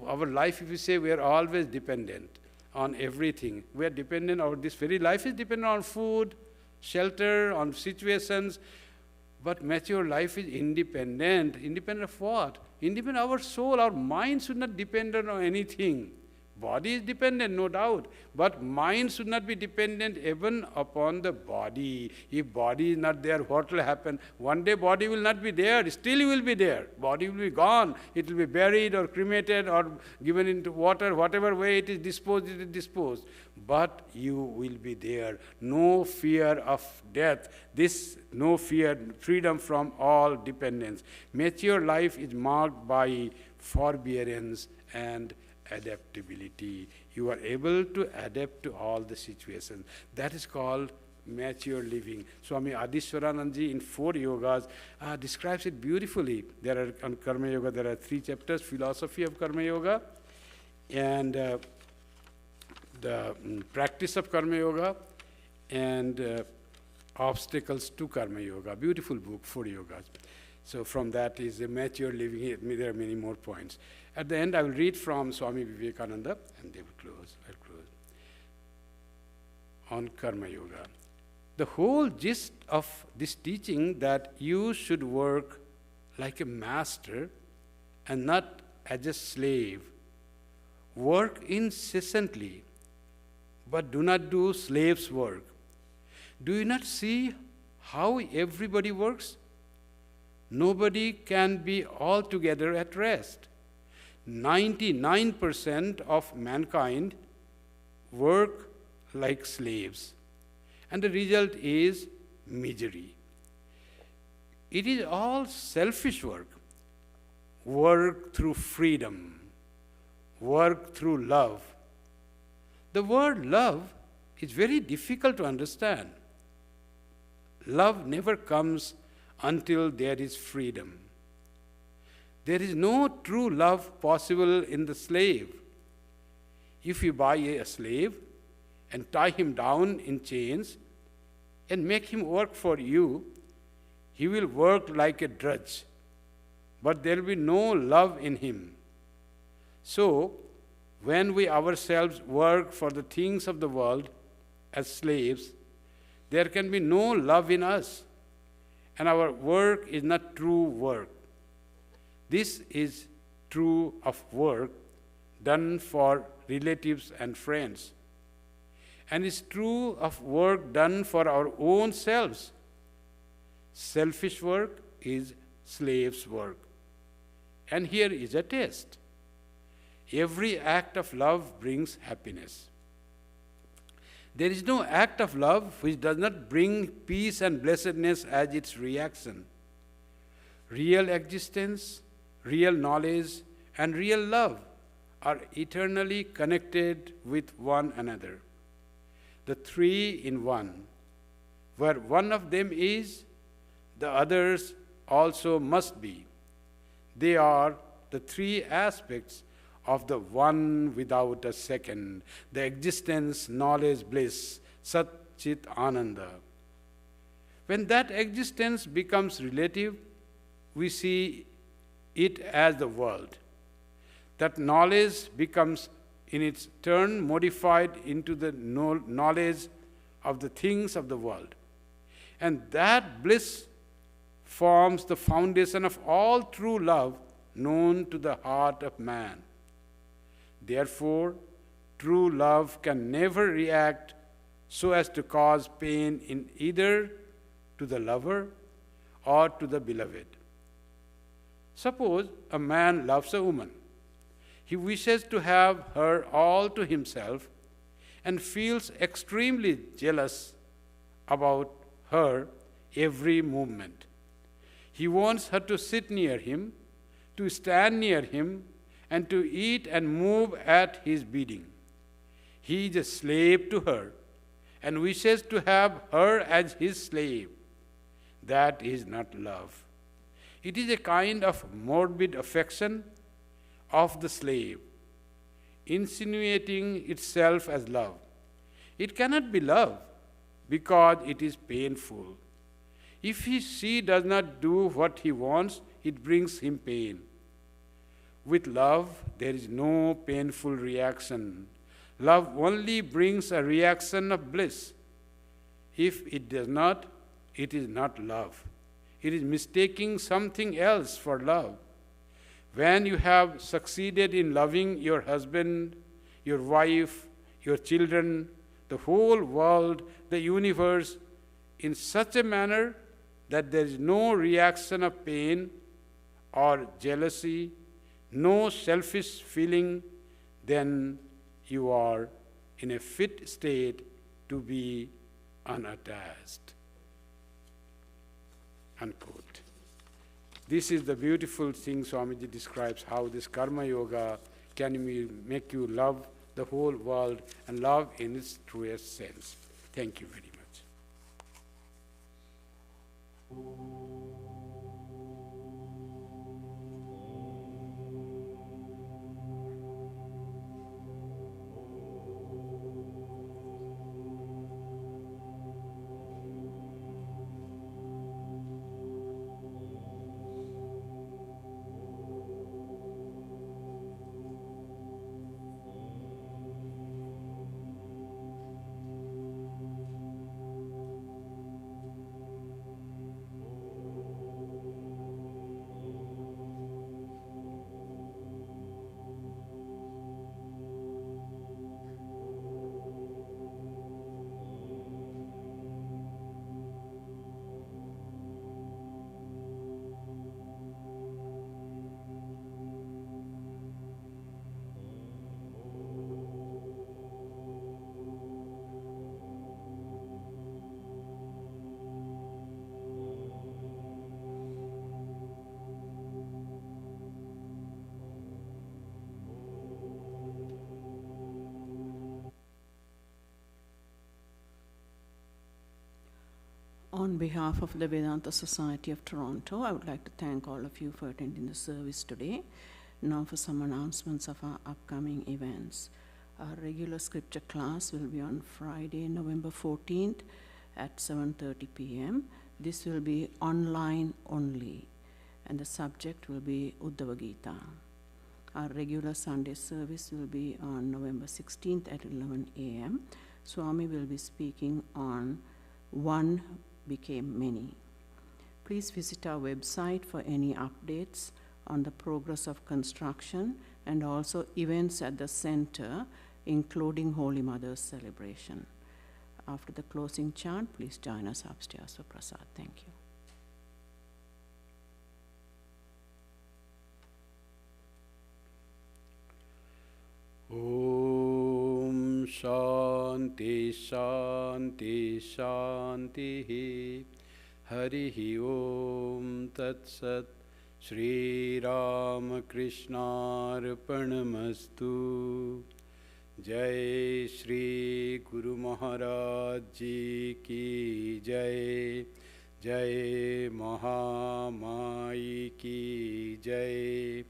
Our life, if you say, we are always dependent on everything. We are dependent, this very life is dependent on food, shelter, on situations, but mature life is independent. Independent of what? Independent of our soul. Our mind should not depend on anything. Body is dependent, no doubt, but mind should not be dependent even upon the body. If body is not there, what will happen? One day body will not be there, still you will be there. Body will be gone. It will be buried or cremated or given into water, whatever way it is disposed, it is disposed. But you will be there. No fear of death. This no fear, freedom from all dependence. Mature life is marked by forbearance and adaptability. You are able to adapt to all the situations. That is called mature living. Swami Adiswaranandaji in 4 yogas describes it beautifully. There are on Karma Yoga, there are 3 chapters, philosophy of Karma Yoga, and the practice of Karma Yoga, and obstacles to Karma Yoga. Beautiful book, 4 yogas. So from that is a mature living. There are many more points. At the end, I will read from Swami Vivekananda, and they will close. I'll close. On Karma Yoga. The whole gist of this teaching that you should work like a master and not as a slave. Work incessantly, but do not do slave's work. Do you not see how everybody works? Nobody can be altogether at rest. 99% of mankind work like slaves, and the result is misery. It is all selfish work. Work through freedom. Work through love. The word love is very difficult to understand. Love never comes until there is freedom. There is no true love possible in the slave. If you buy a slave and tie him down in chains and make him work for you, he will work like a drudge, but there will be no love in him. So, when we ourselves work for the things of the world as slaves, there can be no love in us, and our work is not true work. This is true of work done for relatives and friends, and is true of work done for our own selves. Selfish work is slave's work. And here is a test. Every act of love brings happiness. There is no act of love which does not bring peace and blessedness as its reaction. Real existence, real knowledge, and real love are eternally connected with one another. The three in one. Where one of them is, the others also must be. They are the three aspects of the one without a second, the existence, knowledge, bliss, Sat Chit Ananda. When that existence becomes relative, we see it as the world. That knowledge becomes in its turn modified into the knowledge of the things of the world. And that bliss forms the foundation of all true love known to the heart of man. Therefore, true love can never react so as to cause pain in either to the lover or to the beloved. Suppose a man loves a woman. He wishes to have her all to himself and feels extremely jealous about her every movement. He wants her to sit near him, to stand near him, and to eat and move at his bidding. He is a slave to her and wishes to have her as his slave. That is not love. It is a kind of morbid affection of the slave, insinuating itself as love. It cannot be love because it is painful. If she does not do what he wants, it brings him pain. With love, there is no painful reaction. Love only brings a reaction of bliss. If it does not, it is not love. It is mistaking something else for love. When you have succeeded in loving your husband, your wife, your children, the whole world, the universe, in such a manner that there is no reaction of pain or jealousy, no selfish feeling, then you are in a fit state to be unattached. Unquote. This is the beautiful thing Swamiji describes, how this karma yoga can make you love the whole world and love in its truest sense. Thank you very much. On behalf of the Vedanta Society of Toronto, I would like to thank all of you for attending the service today. Now for some announcements of our upcoming events. Our regular scripture class will be on Friday, November 14th at 7:30 p.m. This will be online only, and the subject will be Uddhava Gita. Our regular Sunday service will be on November 16th at 11 a.m. Swami will be speaking on One Became Many. Please visit our website for any updates on the progress of construction and also events at the center, including Holy Mother's celebration. After the closing chant, please join us upstairs for prasad. Thank you. Om Shanti Shanti Shanti Harihi Om Tat Sat Shri Ramakrishna Arpanamastu. Jai Shri Guru Maharaj Ji Ki Jai. Jai Mahamai Ki Jai.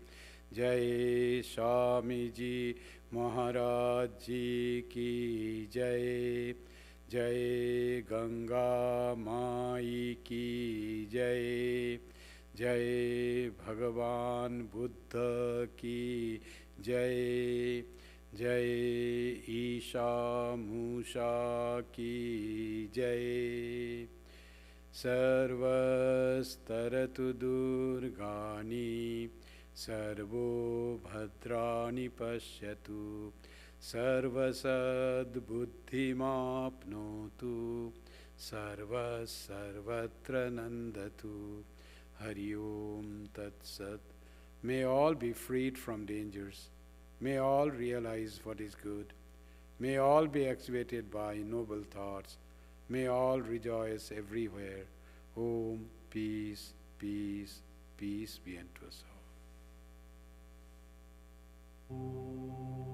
Jai Swami Ji Maharaj Ji Ki Jai. Jai Ganga Mai Ki Jai. Jai Bhagavan Buddha Ki Jai. Jai Isha Musha Ki Jai. Sarvastaratu Durgani Sarvo Bhadrani Pashyatu Sarvasad Buddhimapnotu Sarvas Sarvatra Nandatu. Hari Om Tat Sat. May all be freed from dangers. May all realize what is good. May all be actuated by noble thoughts. May all rejoice everywhere. Om, peace, peace, peace be unto us all.